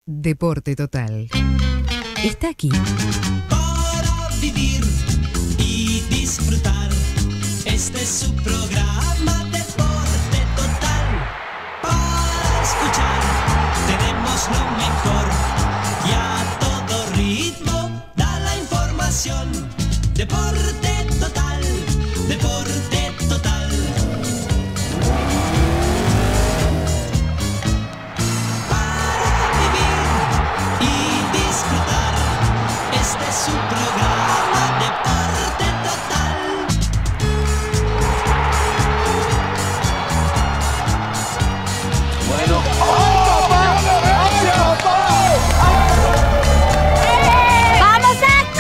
Deporte Total. Está aquí. Para vivir y disfrutar. Este es su programa Deporte Total. Para escuchar tenemos lo mejor. Y a todo ritmo da la información. Deporte Total. Deporte Total. Este es su programa Deporte Total. Bueno, ¡Vamos, Héctor!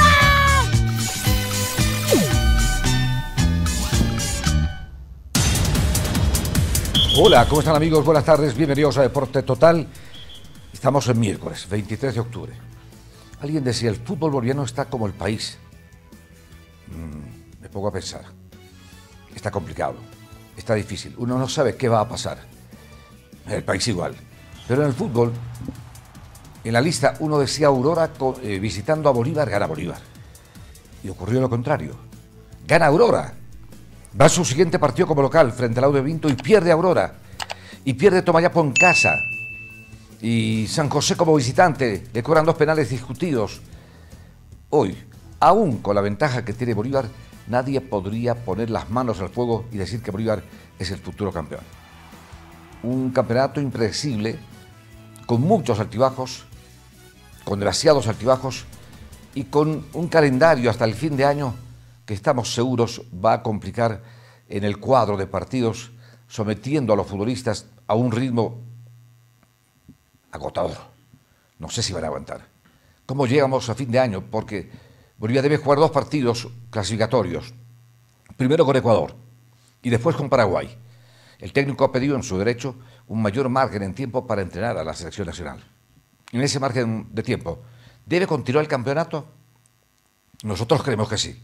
hola, ¿cómo están amigos? Buenas tardes, bienvenidos a Deporte Total. Estamos en miércoles, 23 de octubre. Alguien decía, el fútbol boliviano está como el país. Me pongo a pensar. Está complicado, está difícil. Uno no sabe qué va a pasar. El país igual. Pero en el fútbol, en la lista uno decía Aurora visitando a Bolívar, gana Bolívar. Y ocurrió lo contrario. Gana Aurora. Va a su siguiente partido como local frente al Audio Vinto y pierde Aurora. Y pierde Tomayapo en casa. Y San José como visitante, le cobran 2 penales discutidos. Hoy, aún con la ventaja que tiene Bolívar, nadie podría poner las manos al fuego y decir que Bolívar es el futuro campeón. Un campeonato impredecible, con muchos altibajos, con demasiados altibajos y con un calendario hasta el fin de año que estamos seguros va a complicar en el cuadro de partidos, sometiendo a los futbolistas a un ritmo agotador. No sé si van a aguantar. ¿Cómo llegamos a fin de año? Porque Bolivia debe jugar 2 partidos clasificatorios. Primero con Ecuador y después con Paraguay. El técnico ha pedido en su derecho un mayor margen en tiempo para entrenar a la selección nacional. En ese margen de tiempo, ¿debe continuar el campeonato? Nosotros creemos que sí.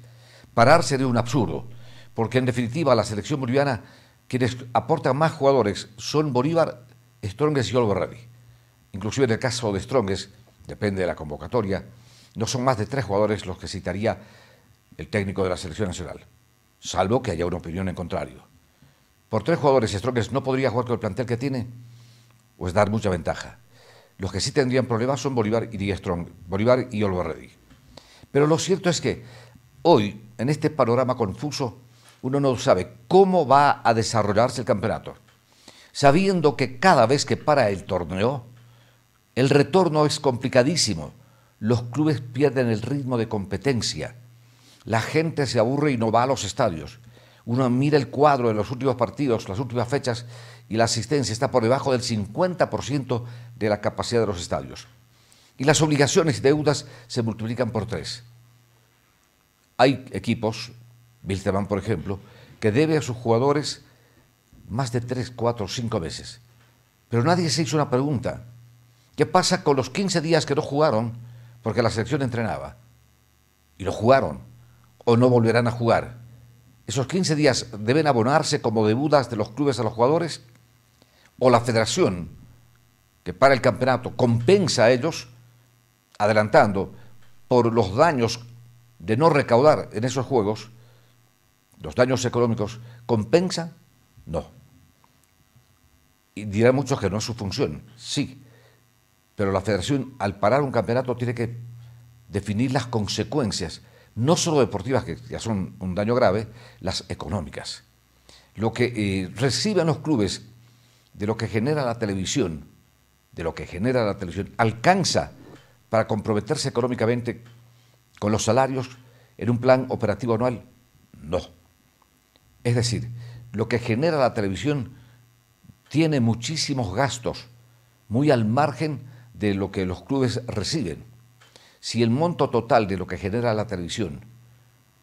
Parar sería un absurdo, porque en definitiva la selección boliviana, quienes aportan más jugadores son Bolívar, Strongest y Always Ready. Inclusive en el caso de Strongest, depende de la convocatoria, no son más de 3 jugadores los que citaría el técnico de la selección nacional, salvo que haya una opinión en contrario. Por 3 jugadores Strongest no podría jugar con el plantel que tiene, o es dar mucha ventaja. Los que sí tendrían problemas son Bolívar y Always Ready. Pero lo cierto es que hoy, en este panorama confuso, uno no sabe cómo va a desarrollarse el campeonato, sabiendo que cada vez que para el torneo, el retorno es complicadísimo. Los clubes pierden el ritmo de competencia. La gente se aburre y no va a los estadios. Uno mira el cuadro de los últimos partidos, las últimas fechas, y la asistencia está por debajo del 50% de la capacidad de los estadios. Y las obligaciones y deudas se multiplican por 3. Hay equipos, Wilstermann por ejemplo, que debe a sus jugadores más de 3, 4, 5 meses. Pero nadie se hizo una pregunta. ¿Qué pasa con los 15 días que no jugaron porque la selección entrenaba? Y no jugaron, o no volverán a jugar. ¿Esos 15 días deben abonarse como deudas de los clubes a los jugadores? ¿O la federación, que para el campeonato, compensa a ellos, adelantando por los daños de no recaudar en esos juegos, los daños económicos, compensa? No. Y dirán muchos que no es su función. Sí. Pero la federación, al parar un campeonato, tiene que definir las consecuencias, no solo deportivas, que ya son un daño grave, las económicas. Lo que reciben los clubes de lo que genera la televisión, alcanza para comprometerse económicamente con los salarios en un plan operativo anual. No. Es decir, lo que genera la televisión tiene muchísimos gastos, muy al margen de lo que los clubes reciben. Si el monto total de lo que genera la televisión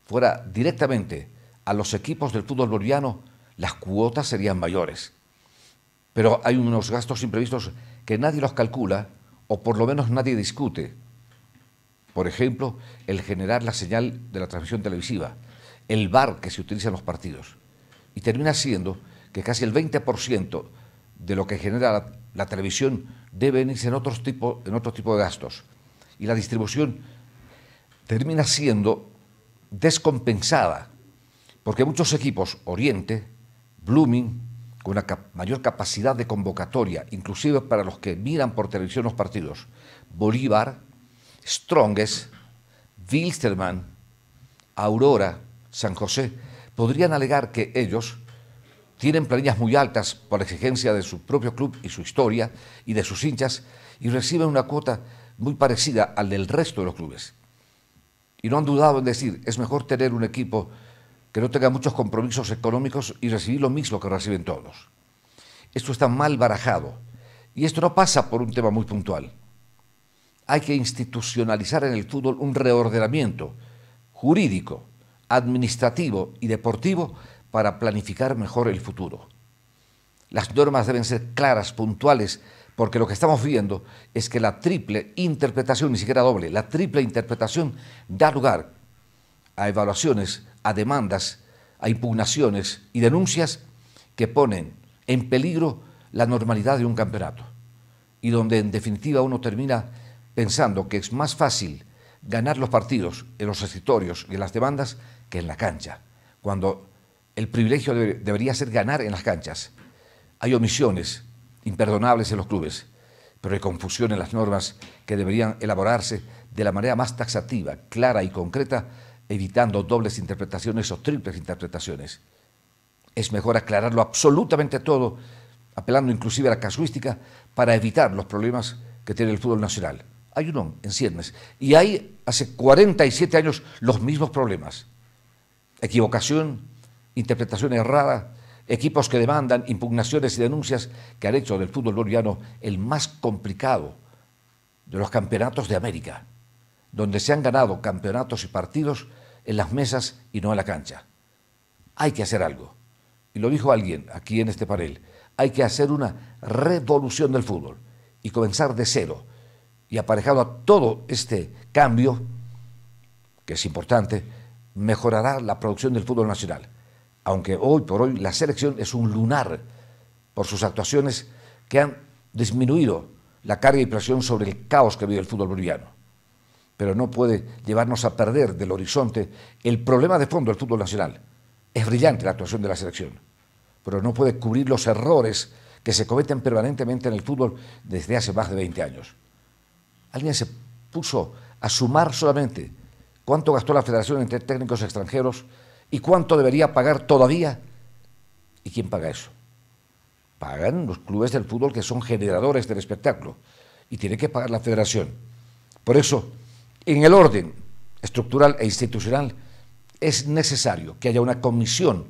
fuera directamente a los equipos del fútbol boliviano, las cuotas serían mayores. Pero hay unos gastos imprevistos que nadie los calcula, o por lo menos nadie discute. Por ejemplo, el generar la señal de la transmisión televisiva, el VAR que se utiliza en los partidos. Y termina siendo que casi el 20% de lo que genera la televisión debe venirse en otro tipo de gastos. Y la distribución termina siendo descompensada, porque muchos equipos, Oriente, Blooming, con una mayor capacidad de convocatoria, inclusive para los que miran por televisión los partidos, Bolívar, Strongest, Wilstermann, Aurora, San José, podrían alegar que ellos tienen planillas muy altas por exigencia de su propio club y su historia y de sus hinchas, y reciben una cuota muy parecida al del resto de los clubes. Y no han dudado en decir, es mejor tener un equipo que no tenga muchos compromisos económicos y recibir lo mismo que reciben todos. Esto está mal barajado, y esto no pasa por un tema muy puntual. Hay que institucionalizar en el fútbol un reordenamiento jurídico, administrativo y deportivo para planificar mejor el futuro. Las normas deben ser claras, puntuales, porque lo que estamos viendo es que la triple interpretación, ni siquiera doble, la triple interpretación da lugar a evaluaciones, a demandas, a impugnaciones y denuncias que ponen en peligro la normalidad de un campeonato y donde en definitiva uno termina pensando que es más fácil ganar los partidos en los escritorios y en las demandas que en la cancha, cuando el privilegio debería ser ganar en las canchas. Hay omisiones imperdonables en los clubes, pero hay confusión en las normas que deberían elaborarse de la manera más taxativa, clara y concreta, evitando dobles interpretaciones o triples interpretaciones. Es mejor aclararlo absolutamente todo, apelando inclusive a la casuística, para evitar los problemas que tiene el fútbol nacional. Hay uno en ciernes, y hay hace 47 años los mismos problemas. Equivocación, interpretación errada, equipos que demandan, impugnaciones y denuncias que han hecho del fútbol boliviano el más complicado de los campeonatos de América, donde se han ganado campeonatos y partidos en las mesas y no en la cancha. Hay que hacer algo. Y lo dijo alguien aquí en este panel. Hay que hacer una revolución del fútbol y comenzar de cero. Y aparejado a todo este cambio, que es importante, mejorará la producción del fútbol nacional. Aunque hoy por hoy la selección es un lunar por sus actuaciones que han disminuido la carga y presión sobre el caos que vive el fútbol boliviano. Pero no puede llevarnos a perder del horizonte el problema de fondo del fútbol nacional. Es brillante la actuación de la selección, pero no puede cubrir los errores que se cometen permanentemente en el fútbol desde hace más de 20 años. Alguien se puso a sumar solamente cuánto gastó la federación entre técnicos extranjeros y cuánto debería pagar todavía. ¿Y quién paga eso? Pagan los clubes del fútbol que son generadores del espectáculo y tiene que pagar la federación. Por eso, en el orden estructural e institucional es necesario que haya una comisión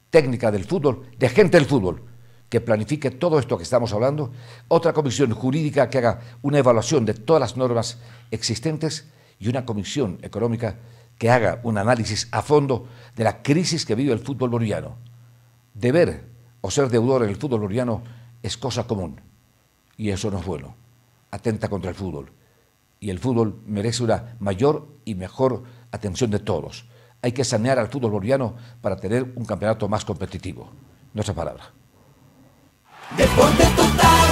técnica del fútbol, de gente del fútbol, que planifique todo esto que estamos hablando, otra comisión jurídica que haga una evaluación de todas las normas existentes y una comisión económica que haga un análisis a fondo de la crisis que vive el fútbol boliviano. Deber o ser deudor en el fútbol boliviano es cosa común y eso no es bueno, atenta contra el fútbol. Y el fútbol merece una mayor y mejor atención de todos. Hay que sanear al fútbol boliviano para tener un campeonato más competitivo. Nuestra palabra. Deporte total.